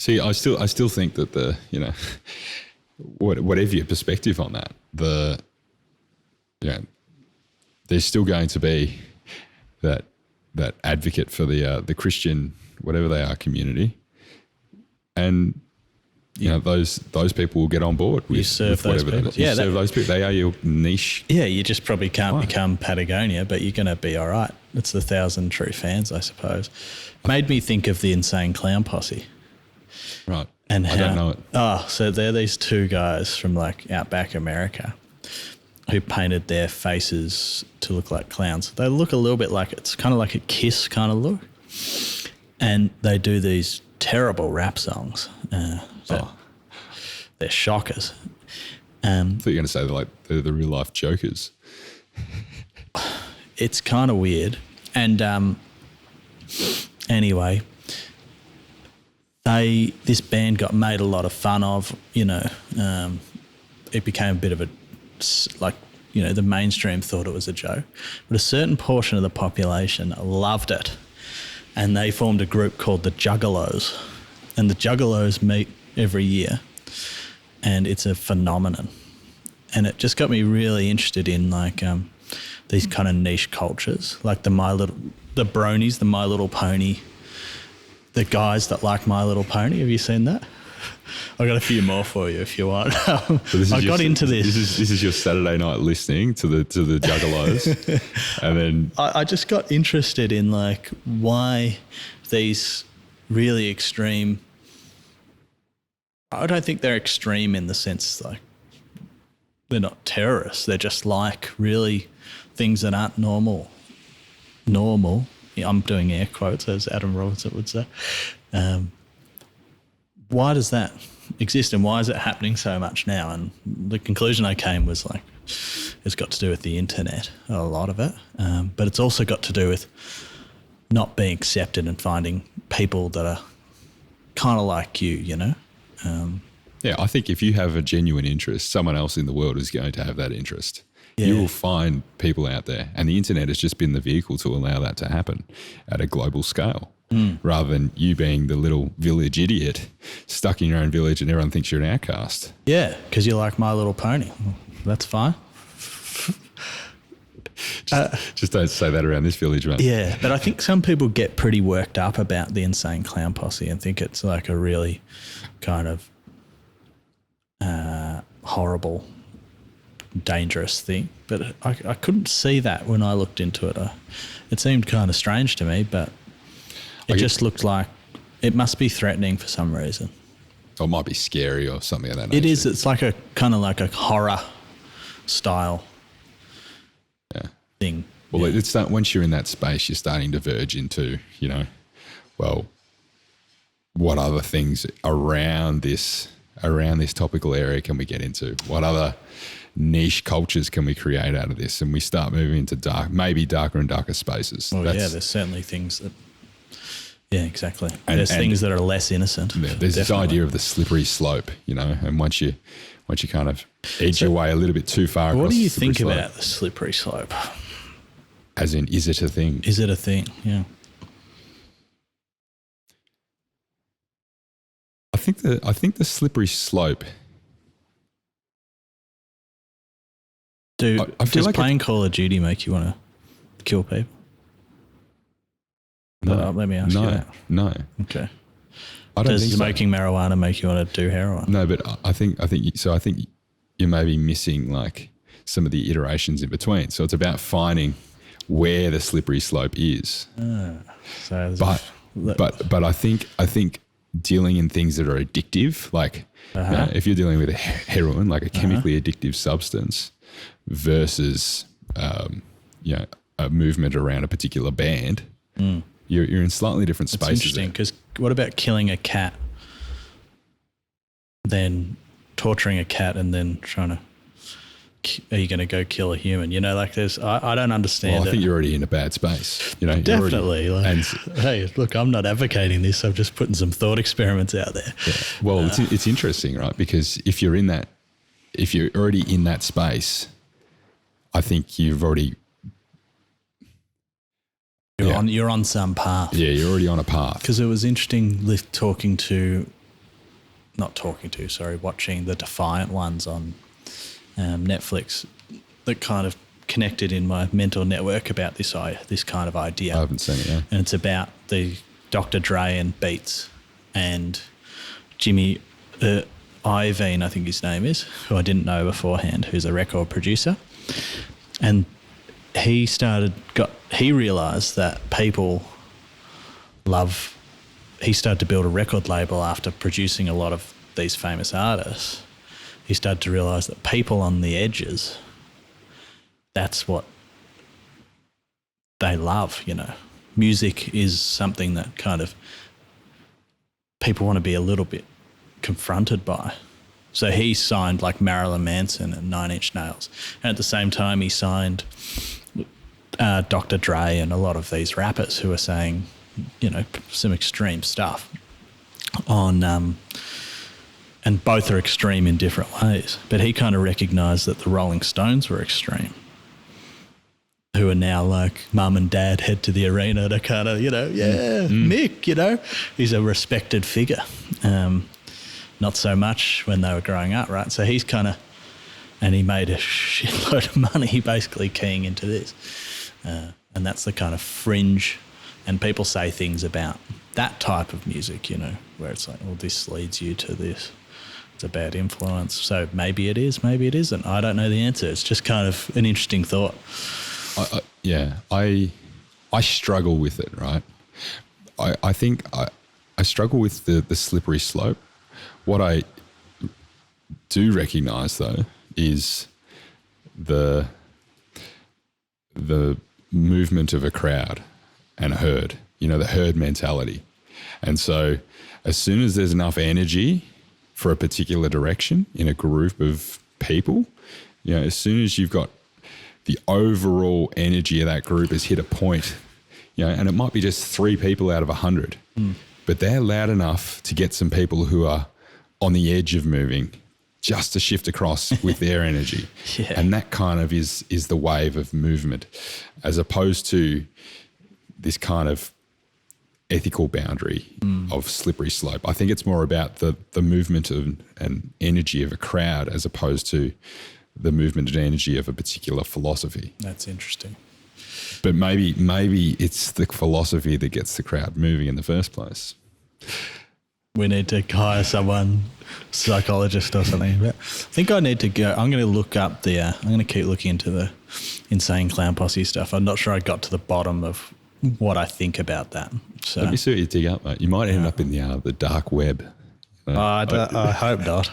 See, I still think that whatever your perspective on that, there's still going to be that advocate for the Christian, whatever they are, community, and those people will get on board with whatever that is. You serve those people. They are your niche. Yeah, you just probably can't become Patagonia, but you're going to be all right. It's the 1,000 true fans, I suppose. Made me think of the Insane Clown Posse. Right. And I don't know it. Oh, so they're these two guys from like outback America who painted their faces to look like clowns. They look a little bit like, it's kind of like a Kiss kind of look. And they do these terrible rap songs. They're shockers. I thought you were going to say they're the real life jokers. It's kind of weird. And anyway, this band got made a lot of fun of, it became a bit of a, the mainstream thought it was a joke, but a certain portion of the population loved it. And they formed a group called the Juggalos. And the Juggalos meet every year, and it's a phenomenon. And it just got me really interested in these kind of niche cultures, like the bronies, the My Little Pony, the guys that like My Little Pony. Have you seen that? I've got a few more for you if you want. So I got into this. This is your Saturday night listening to the Juggalos, and then I just got interested in why these really extreme. I don't think they're extreme in the sense they're not terrorists. They're just really things that aren't normal. Normal. Yeah, I'm doing air quotes, as Adam Robertson would say. Why does that exist, and why is it happening so much now? And the conclusion I came was it's got to do with the internet, a lot of it, but it's also got to do with not being accepted and finding people that are kind of like you, Yeah, I think if you have a genuine interest, someone else in the world is going to have that interest. Yeah. You will find people out there, and the internet has just been the vehicle to allow that to happen at a global scale. Rather than you being the little village idiot stuck in your own village and everyone thinks you're an outcast. Yeah, because you like My Little Pony. That's fine. Just don't say that around this village, mate. Yeah, but I think some people get pretty worked up about the Insane Clown Posse and think it's a really kind of horrible, dangerous thing. But I couldn't see that when I looked into it. It seemed kind of strange to me, but it just looked like it must be threatening for some reason. Or it might be scary or something like that. It is. It's like a kind of like a horror style thing. Well, it's not, once you're in that space, you're starting to verge into, what other things around this topical area can we get into? What other niche cultures can we create out of this? And we start moving into maybe darker and darker spaces. Well, there's certainly things that, exactly. There's things that are less innocent. Yeah, there's this idea of the slippery slope, and once you kind of edge your way a little bit too far across. What do you think about the slippery slope? As in, is it a thing? Is it a thing? Yeah. I think the slippery slope. Dude, does playing Call of Duty make you want to kill people? No. Let me ask you that. No. Okay. Does smoking marijuana make you want to do heroin? No, but I think you may be missing some of the iterations in between. So it's about finding where the slippery slope is. But I think dealing in things that are addictive, if you're dealing with heroin, like a chemically addictive substance, versus a movement around a particular band, you're in slightly different spaces. It's interesting because what about killing a cat, then torturing a cat, and then trying to? Are you going to go kill a human? There's. I don't understand. Well, I think you're already in a bad space. Definitely. Hey, look, I'm not advocating this. I'm just putting some thought experiments out there. Yeah. Well, it's interesting, right? Because if you're already in that space, I think you've already. You're on some path. Yeah, you're already on a path. Because it was interesting talking to watching the Defiant ones on Netflix that kind of connected in my mental network about this kind of idea. I haven't seen it yet. And it's about the Dr. Dre and Beats and Jimmy Iovine, I think his name is, who I didn't know beforehand, who's a record producer. And he realised that people he started to build a record label after producing a lot of these famous artists. He started to realise that people on the edges, that's what they love, you know. Music is something that kind of people want to be a little bit confronted by. So he signed like Marilyn Manson and 9 Inch Nails. And at the same time he signed Dr. Dre and a lot of these rappers who are saying, you know, some extreme stuff on and both are extreme in different ways. But he kind of recognised that the Rolling Stones were extreme, who are now like mum and dad head to the arena to kind of, you know, Mick, you know, he's a respected figure. Not so much when they were growing up, right? So he's kind of, and he made a shitload of money basically keying into this. And that's the kind of fringe, and people say things about that type of music, you know, where it's like, well, this leads you to this. It's a bad influence. So maybe it is, maybe it isn't. I don't know the answer. It's just kind of an interesting thought. I struggle with it, right? I think I struggle with the slippery slope. What I do recognise though is the movement of a crowd and a herd, you know, the herd mentality. And so as soon as there's enough energy for a particular direction in a group of people, you know, as soon as you've got the overall energy of that group has hit a point, you know, and it might be just 3 people out of 100, but they're loud enough to get some people who are on the edge of moving just to shift across with their energy. Yeah. And that kind of is the wave of movement, as opposed to this kind of ethical boundary of slippery slope. I think it's more about the movement of and energy of a crowd as opposed to the movement and energy of a particular philosophy. That's interesting. But maybe it's the philosophy that gets the crowd moving in the first place. We need to hire someone, psychologist or something. But I think I need to go. I'm going to look up I'm going to keep looking into the Insane Clown Posse stuff. I'm not sure I got to the bottom of what I think about that. So let me see what you dig up, mate. You might end up in the dark web. I hope not.